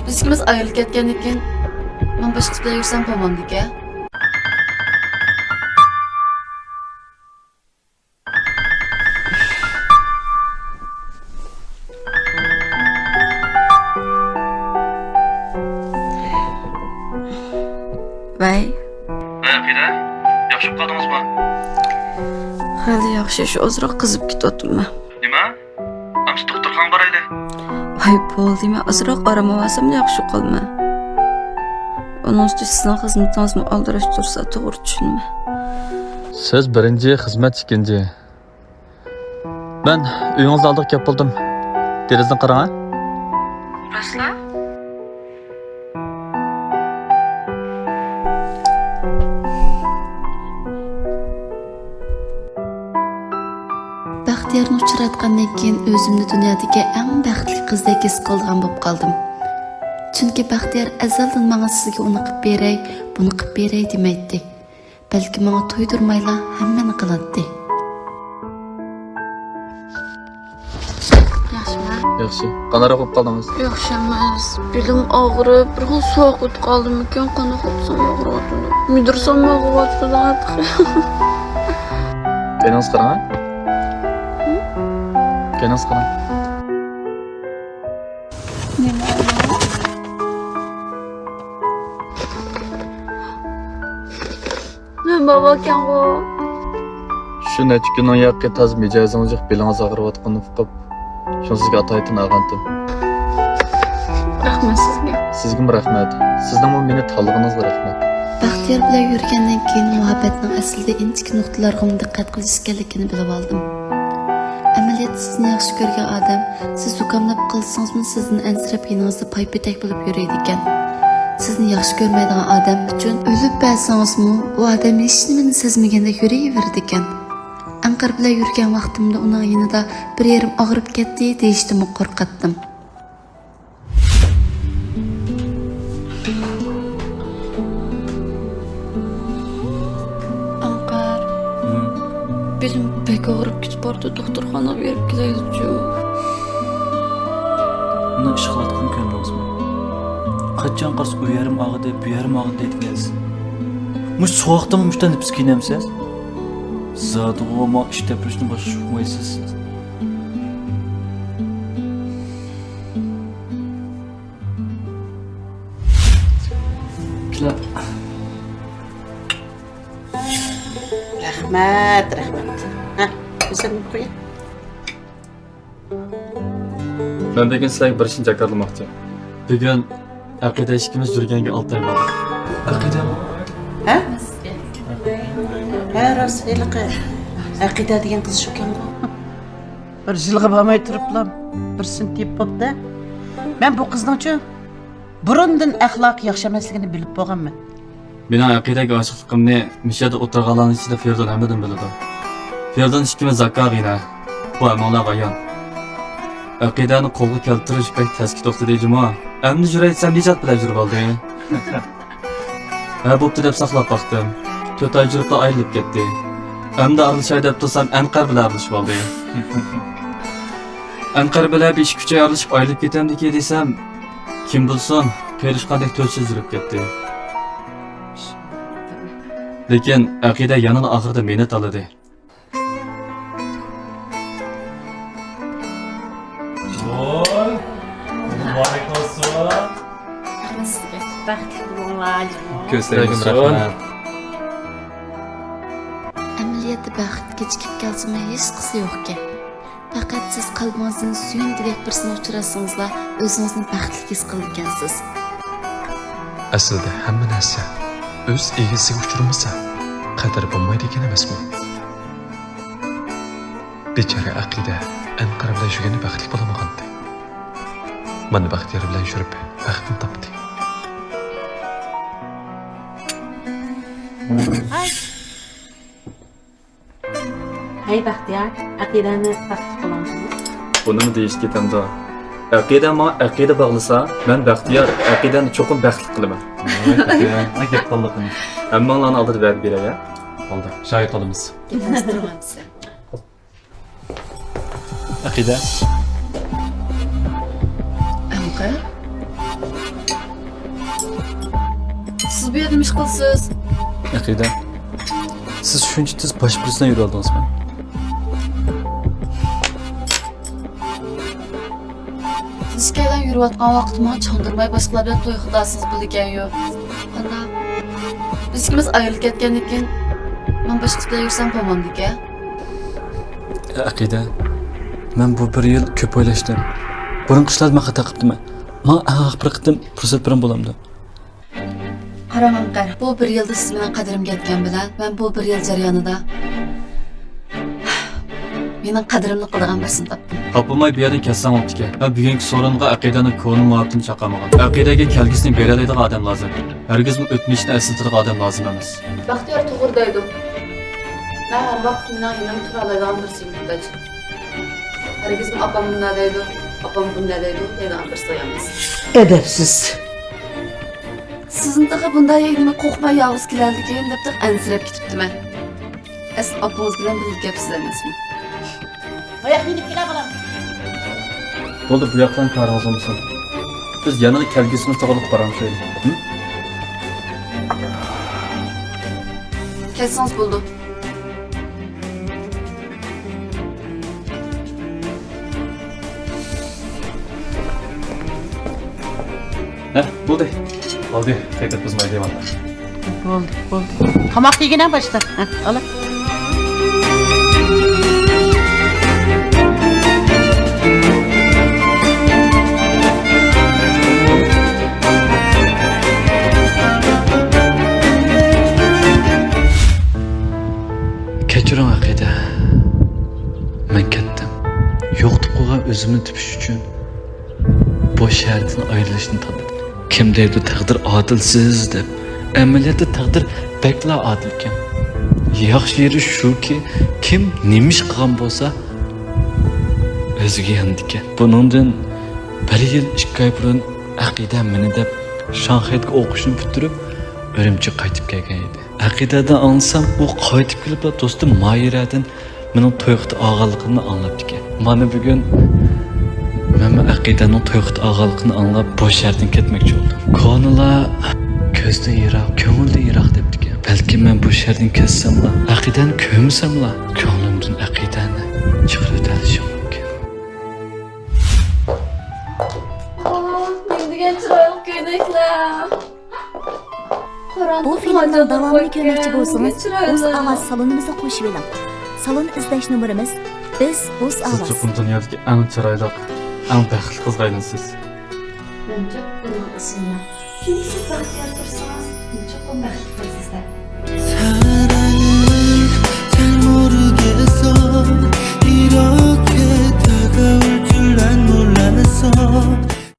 Biz ikimiz ayrılıp ketgandan keyin men boshqa bilan yursam bo'lmamdiki. Vay. Aqida, yaxshi qoldingizmi? Hali yaxshi, shu ozroq qizib ketyapman. Nima? Amsi doktorxonaga boraylik. Voy, bo'ldimi? Ozroq aramasam yaxshi qolma. Onun üstü sizin xizmatingizni aldırış tursa to'g'ri tushunma. Siz birinci, xizmat ikinci. Ben uyingizda oldiga kelib bo'ldim. Derazadan qarang. Rostla? Baxtiyorni uchratgandan keyin o'zimni dunyodagi eng baxtli qizdek his qilgan bo'lib qoldim. Chunki Baxtiyor azaldan menga sizga uni qilib beray, buni qilib beray demaydi. Balki menga to'ydirmayla hammani qiladi. Yaxshimi? Yaxshi. Qanday bo'lib qoldingiz? Yaxshi emas. Belim og'rib, bir xil sovuq o'tib qoldim ekan, qana qilsam og'riyapti. Midirsam og'riyapti. Kelingiz qarang. Kelingiz qarang. Baba kan o. Shu necha kun yoqqa taz mijozingiz yo'q, belingiz og'riyotganini uqib, shuni sizga ataytin ag'andim. Rahmat sizga. Sizga rahmat. Sizning bu meni tanlığınızga rahmat. Baxtiyor bilan yurgandan keyin muhabbatning aslida inchik nuqtalarga diqqat qilish kerakligini bilib oldim. Amaliyot sizni yaxshi ko'rgan odam, siz ukamlab qilsangizmi sizning ansirab yiningizda paypetak bo'lib yuradi ekan. Sizni yaxshi ko'rmaydigan odam uchun o'lib bo'lsangizmi, u odam hech nimani sezmaganda yuraveradi ekan. Anqar bilan yurgan vaqtimda uning yonida bir yerim og'rib ketdi deyishdim, qo'rqatdim. Anqar. Belim pek og'rib ketib bordi, doktorxonaga berib kelaylik-ku. Buni ish qilayotgan ko'rmaysizmi? Qachon qarsa u yarim og'idi, bu yarim og'idi deydigansiz. Mush sovuqdami mushdan deb kiyinamsiz? Zadig'o'ma ishda turishni boshqa uqmaysiz. Kila. Rahmat. Ha, sen qo'y. Ben bugün sizlarga bir ishni jakarlamoqchi. Bugun Aqida ishimiz yurganiga 6 oy bo'ldi. Aqida. Ha? Ha, rost iliqi. Aqida degan qiz shu ekan-ku. Bir yilga bormay turiblam, bir sintib bo'pti. Men bu qizning-chi burundan axloqi yaxshi emasligini bilib bo'lganman. Mening Aqidaga oshiqligimni mishada o'tirganlarning ichida Ferdan hammadan biladi. Ferdan ikkimiz zakarina. Bu amolar ayon. Aqidani qo'lga keltirish pek taskin to'xtadi juma. Endi juraytsam nejat bilan jurib oldi. Ha, bo'pti deb saqlab baqdim. 4 oy juribda ayrilib ketdi. Endi arilishay deb tursam Anqar bilan arilishib oldi. Anqar bilan 5-3 oy arilishib ayrilib ketamdiki desam, kim bilsin, perishqandek to'rtsiz jurib ketdi. Lekin Aqida yanada oxirida meni tanladi. Ko'zlaringiz rahmat. Amaliyotda baxt kechikib kelsa hech qisi yo'q-ki. Faqat siz qalbingizdan suyundilik birsini uchrasangizlar, o'zingizni baxtli his qilgansiz. Aslida hamma narsa o'z egasiga uchramasa, qadr bo'lmaydi ekan emasmi? Bechora Aqida Anqar bilan yurgani baxtli bo'lmagandi. Mana Baxtiyor bilan yurib baxtni topdi. Hey Baxtiyor, Aqidani baxtli qilamizmi? Buni mi deyish ketamda? Aqida ma aqida bağlısa, ben Baxtiyor Aqidani cho'qim baxtli qilaman. Aka qo'llaqini. Hammalarni oldida berib beray ya. Oldi. Shoyat olamiz. Aqida. Anqar. siz bu yerda nima ish qilsiz? Aqida, siz shuncha tez bosh birisidan yura oldingizmi? Siz ikkalan yurayotgan vaqtma chondurmay boshqalar bilan to'y qilasiz bilgan-yu. Ana biz ikkimiz ayrilib ketgandan keyin men boshqa bilan yursam bo'lmamdiki. Aqida, men bu bir yil ko'p o'ylashdim. Burun qishlar men xato qilibdim. Men bir qitim fursat bilan bo'lamdi. Qarang Anqar, bu bir yilda siz bilan qadrimga yetgan bilan men bu bir yil jarayonida mening qadrimni qiladigan birsini topdim. Topilmay bu yerdan ketsam bo'pti. Ben bugungi so'ringa aqidani ko'ni muhabbatini chaqamagan. Aqidaga kelgisini beradigan odam lozim. Hargizmi o'tmishni eslatadigan odam lozim emas. Baxtiyor to'g'ri deydi. Men har vaqt mening yonimda tura oladigan birsi muhtoj. Hargizmi opam bunday deydi, opam bunday deydi, deydigan birsi emas. Edepsiz. Sizin taqa bunday nima qo'rqmay yolg'iz kelardigan deb ansirab ketibdiman. Asl opangiz bilan birga gapsiz emasmi? Oyoq minib kela bolam. Bo'ldi, bu yoqdan qaringiz olmasin. Biz yanada kelgisimiz tog'liq boramiz shöyle. Kelsangiz bo'ldi. Bo'ldi. Oldi, qaytib bizmaydi deyman. Bo'ldi. Tomoq yegina boshla. Al. Kechiring Aqida. Men ketdim. Yo'q deb qo'ygan o'zimni tupish uchun bu shahardan ayrilishni tanladim. Kim deydi taqdir adilsiz deb. Amaliyotda taqdir bekla adil ekan. Yaxshi yeri shuki, kim nima ish qilgan bo'lsa o'ziga yandikan. Buningdan bir yil 2 oy burun Aqida meni deb Shanxayga o'qishni bitirib Urumchiga qaytib kelgan edi. Aqidadan anlasam, u qaytib kelib do'stim Mayiradan mening to'yxit og'aligimni anglabdi ekan. Mana bugun men Aqidaning to'yxit og'aligini anglab bu shahardan ketmoqchi bo'ldim. Ko'ngillar ko'zda yiroq, ko'ngilda yiroq debdi ekan. Balki men bu shahardan ketsamla, Aqidani ko'msamla, ko'nglimdan Aqidani chiqarib o'tishim mumkin. Mendigan chiroyli ko'ylaklar. Bu filmning davomini ko'rmoqchi bo'lsangiz, o'z ovoz salonimizga qo'shib oling. Salon izlash nomerimiz biz o'z Siz ovoz. cho'qim dunyodagi eng chiroyli, eng baxtli qiz aylansiz. Mencha buning ismi. Kimsiz baxtiyor tursangiz, mencha qo'm baxtli qilsizlar.